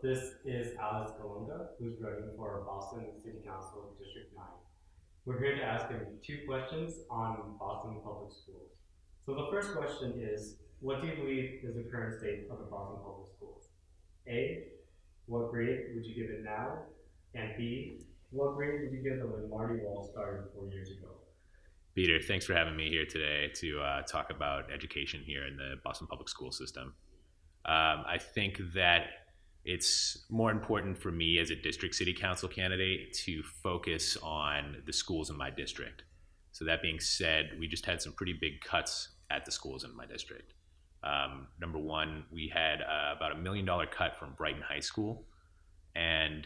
this is Alex Golonka, who's running for Boston City Council District 9. We're here to ask him two questions on Boston Public Schools. So the first question is, what do you believe is the current state of the Boston Public Schools? A, what grade would you give it now? And B, what grade would you give them when Marty Walsh started 4 years ago? Peter, thanks for having me here today to talk about education here in the Boston Public School system. I think that it's more important for me as a district city council candidate to focus on the schools in my district. So that being said, we just had some pretty big cuts at the schools in my district. Number one, we had about $1 million cut from Brighton High School. And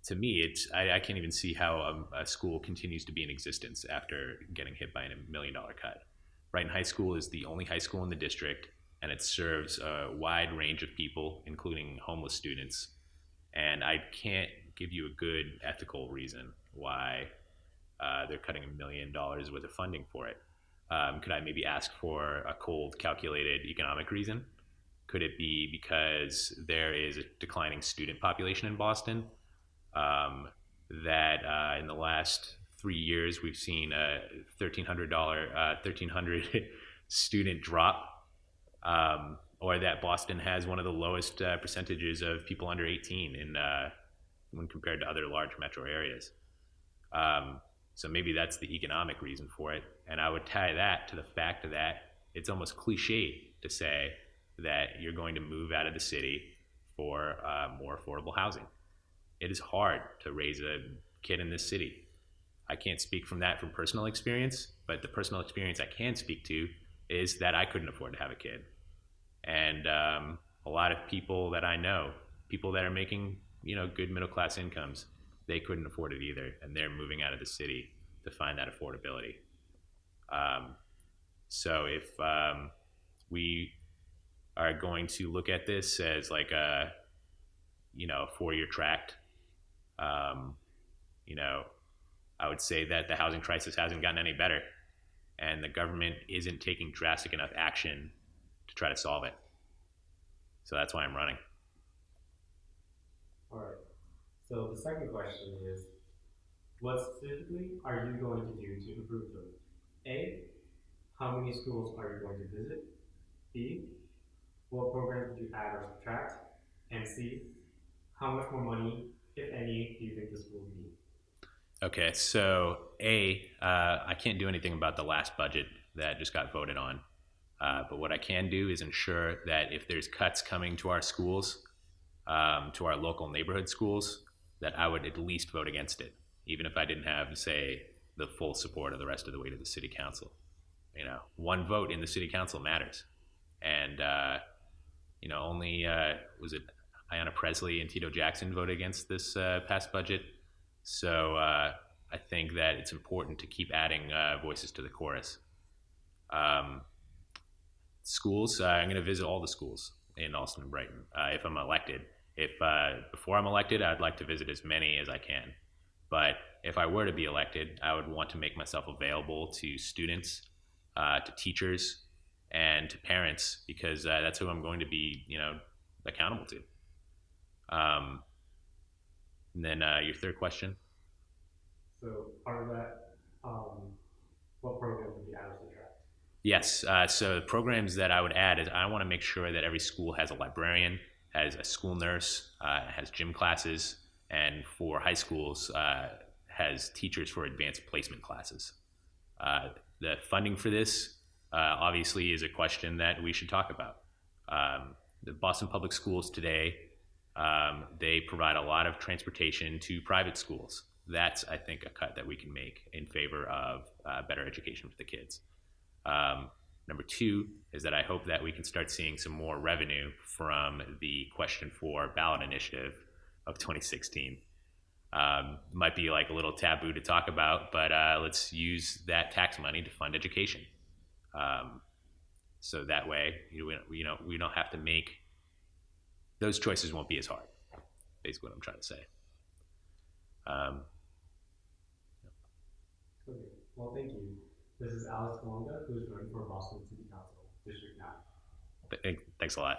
to me, I can't even see how a school continues to be in existence after getting hit by $1 million cut. Brighton High School is the only high school in the district, and it serves a wide range of people, including homeless students. And I can't give you a good ethical reason why they're cutting $1 million worth of funding for it. Could I maybe ask for a cold, calculated economic reason? Could it be because there is a declining student population in Boston? That in the last 3 years we've seen a $1,300 student drop, or that Boston has one of the lowest percentages of people under 18 when compared to other large metro areas. So maybe that's the economic reason for it. And I would tie that to the fact that it's almost cliche to say that you're going to move out of the city for more affordable housing. It is hard to raise a kid in this city. I can't speak from personal experience, but the personal experience I can speak to is that I couldn't afford to have a kid. And a lot of people that I know, people that are making good middle class incomes, they couldn't afford it either, and they're moving out of the city to find that affordability. So if we are going to look at this as like a 4-year tract, I would say that the housing crisis hasn't gotten any better, and the government isn't taking drastic enough action to try to solve it. So that's why I'm running. All right. So the second question is, what specifically are you going to do to improve them? A, how many schools are you going to visit? B, what programs would you add or subtract? And C, how much more money, if any, do you think the schools need? Okay, so I can't do anything about the last budget that just got voted on. But what I can do is ensure that if there's cuts coming to our schools, to our local neighborhood schools, that I would at least vote against it, even if I didn't have, say, the full support of the rest of the way to the city council. One vote in the city council matters. And, only, was it Ayanna Presley and Tito Jackson voted against this past budget. So I think that it's important to keep adding voices to the chorus. Schools, I'm going to visit all the schools in Allston and Brighton if I'm elected. If before I'm elected, I'd like to visit as many as I can. But if I were to be elected, I would want to make myself available to students, to teachers, and to parents, because that's who I'm going to be, accountable to. And then your third question. So part of that, what programs would you add or subtract? Yes. So the programs that I would add is I want to make sure that every school has a librarian, has a school nurse, has gym classes, and for high schools, has teachers for advanced placement classes. The funding for this obviously is a question that we should talk about. The Boston Public Schools today, they provide a lot of transportation to private schools. That's, I think, a cut that we can make in favor of better education for the kids. Number two is that I hope that we can start seeing some more revenue from the Question for Ballot initiative of 2016. Might be like a little taboo to talk about, but let's use that tax money to fund education. So that way, we don't have to make those choices. Won't be as hard. Basically, what I'm trying to say. Okay. Well, thank you. This is Alex Golonka, who is running for Boston City Council, District 9. Thanks a lot.